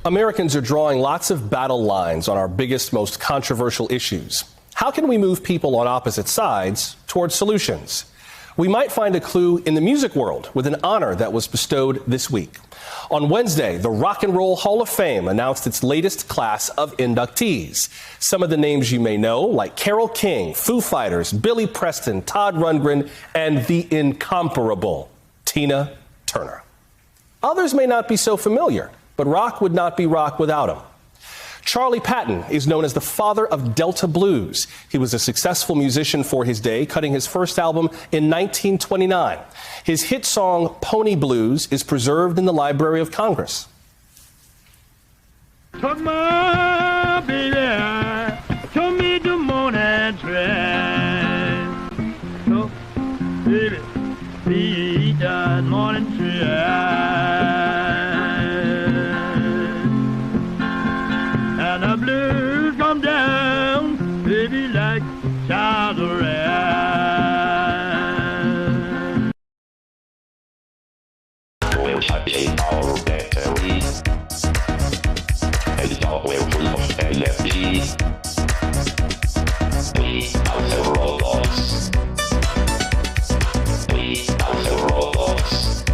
Americans are drawing lots of battle lines on our biggest, most controversial issues. How can we move people on opposite sides towards solutions? We might find a clue in the music world with an honor that was bestowed this week. On Wednesday, the Rock and Roll Hall of Fame announced its latest class of inductees. Some of the names you may know, like Carole King, Foo Fighters, Billy Preston, Todd Rundgren, and the incomparable Tina Turner. Others may not be so familiar, but rock would not be rock without him. Charlie Patton is known as the father of Delta blues. He was a successful musician for his day, cutting his first album in 1929. His hit song, Pony Blues, is preserved in the Library of Congress. Took my baby, told me the morning train. So, baby, be that morning train. And the blues come down, baby, like child of rain. Will charge our batteries, and all will full of LFG. We are the robots. We are the robots.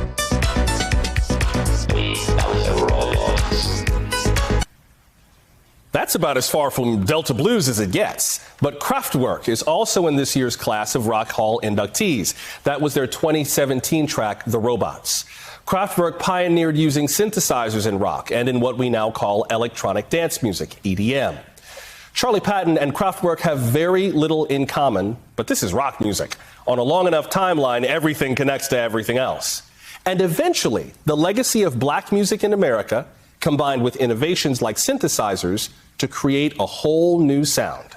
We are the robots. That's about as far from Delta blues as it gets. But Kraftwerk is also in this year's class of Rock Hall inductees. That was their 2017 track, The Robots. Kraftwerk pioneered using synthesizers in rock and in what we now call electronic dance music, EDM. Charlie Patton and Kraftwerk have very little in common, but this is rock music. On a long enough timeline, everything connects to everything else. And eventually, the legacy of black music in America, combined with innovations like synthesizers, to create a whole new sound.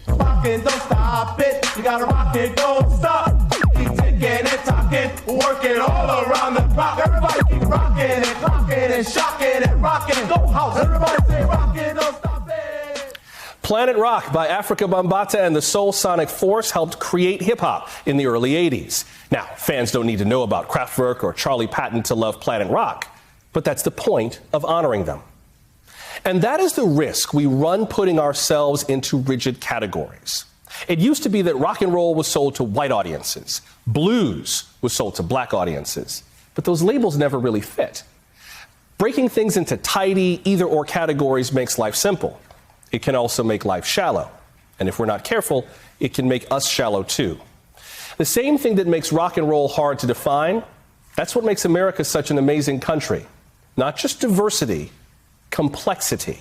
Rock it, don't stop it. You gotta rock it, don't stop. Keep ticking and talking, work it all around the clock. Everybody keep rocking and clocking and shocking and rocking. Go house, everybody say rock it, don't stop it. Planet Rock by Afrika Bambaataa and the Soul Sonic Force helped create hip-hop in the early 80s. Now, fans don't need to know about Kraftwerk or Charlie Patton to love Planet Rock, but that's the point of honoring them. And that is the risk we run putting ourselves into rigid categories. It used to be that rock and roll was sold to white audiences. Blues was sold to black audiences. But those labels never really fit. Breaking things into tidy either-or categories makes life simple. It can also make life shallow. And if we're not careful, it can make us shallow too. The same thing that makes rock and roll hard to define, that's what makes America such an amazing country. Not just diversity, complexity.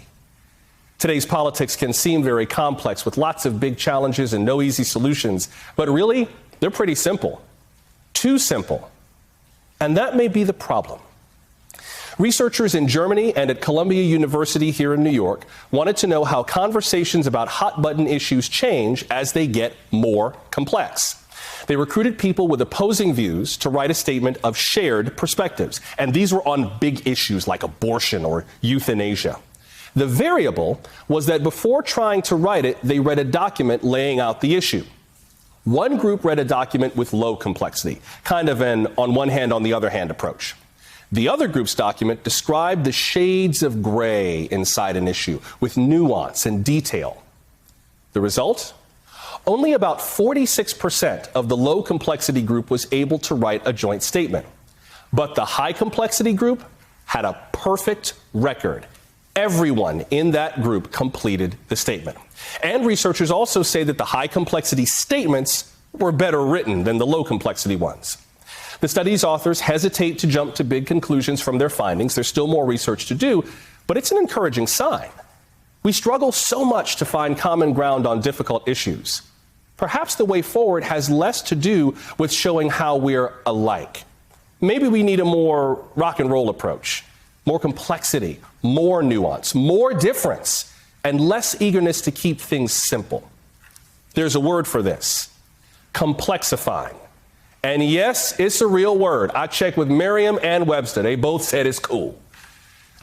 Today's politics can seem very complex with lots of big challenges and no easy solutions, but really, they're pretty simple. Too simple. And that may be the problem. Researchers in Germany and at Columbia University here in New York wanted to know how conversations about hot-button issues change as they get more complex. They recruited people with opposing views to write a statement of shared perspectives. And these were on big issues like abortion or euthanasia. The variable was that before trying to write it, they read a document laying out the issue. One group read a document with low complexity, kind of an on one hand, on the other hand approach. The other group's document described the shades of gray inside an issue with nuance and detail. The result? Only about 46% of the low complexity group was able to write a joint statement. But the high complexity group had a perfect record. Everyone in that group completed the statement. And researchers also say that the high complexity statements were better written than the low complexity ones. The study's authors hesitate to jump to big conclusions from their findings. There's still more research to do, but it's an encouraging sign. We struggle so much to find common ground on difficult issues. Perhaps the way forward has less to do with showing how we're alike. Maybe we need a more rock and roll approach, more complexity, more nuance, more difference, and less eagerness to keep things simple. There's a word for this: complexifying. And yes, it's a real word. I checked with Merriam and Webster. They both said it's cool.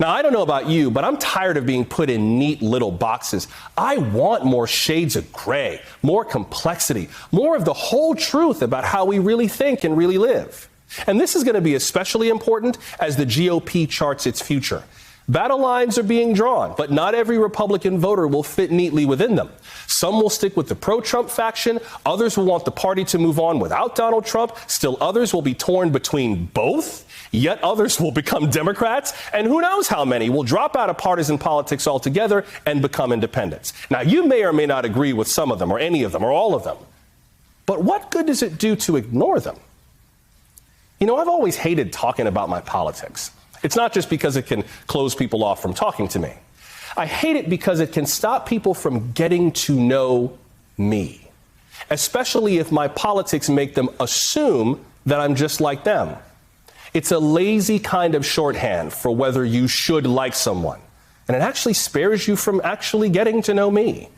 Now, I don't know about you, but I'm tired of being put in neat little boxes. I want more shades of gray, more complexity, more of the whole truth about how we really think and really live. And this is going to be especially important as the GOP charts its future. Battle lines are being drawn, but not every Republican voter will fit neatly within them. Some will stick with the pro-Trump faction. Others will want the party to move on without Donald Trump. Still others will be torn between both. Yet others will become Democrats. And who knows how many will drop out of partisan politics altogether and become independents. Now, you may or may not agree with some of them or any of them or all of them. But what good does it do to ignore them? You know, I've always hated talking about my politics. It's not just because it can close people off from talking to me. I hate it because it can stop people from getting to know me, especially if my politics make them assume that I'm just like them. It's a lazy kind of shorthand for whether you should like someone, and it actually spares you from actually getting to know me.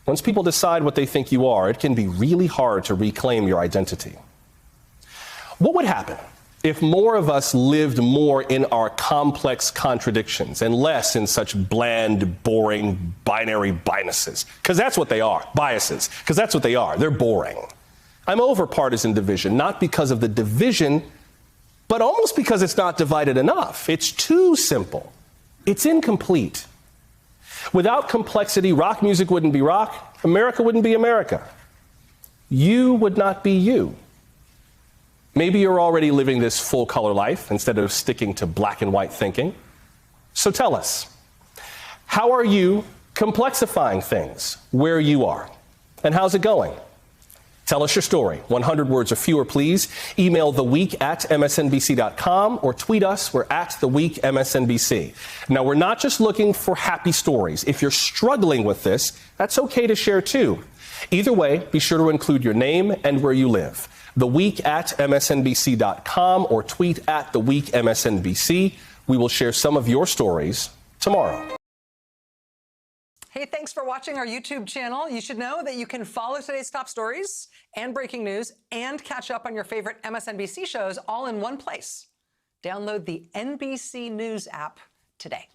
Once people decide what they think you are, it can be really hard to reclaim your identity. What would happen if more of us lived more in our complex contradictions and less in such bland, boring, binary biases? Because that's what they are, biases. Because that's what they are. They're boring. I'm over partisan division, not because of the division, but almost because it's not divided enough. It's too simple. It's incomplete. Without complexity, rock music wouldn't be rock. America wouldn't be America. You would not be you. Maybe you're already living this full color life instead of sticking to black and white thinking. So tell us, how are you complexifying things where you are? And how's it going? Tell us your story. 100 words or fewer, please. Email theweek@msnbc.com or tweet us. We're at theweekmsnbc. Now, we're not just looking for happy stories. If you're struggling with this, that's okay to share too. Either way, be sure to include your name and where you live. theweek@msnbc.com or tweet at theweekmsnbc. We will share some of your stories tomorrow. Hey, thanks for watching our YouTube channel. You should know that you can follow today's top stories and breaking news and catch up on your favorite MSNBC shows all in one place. Download the NBC News app today.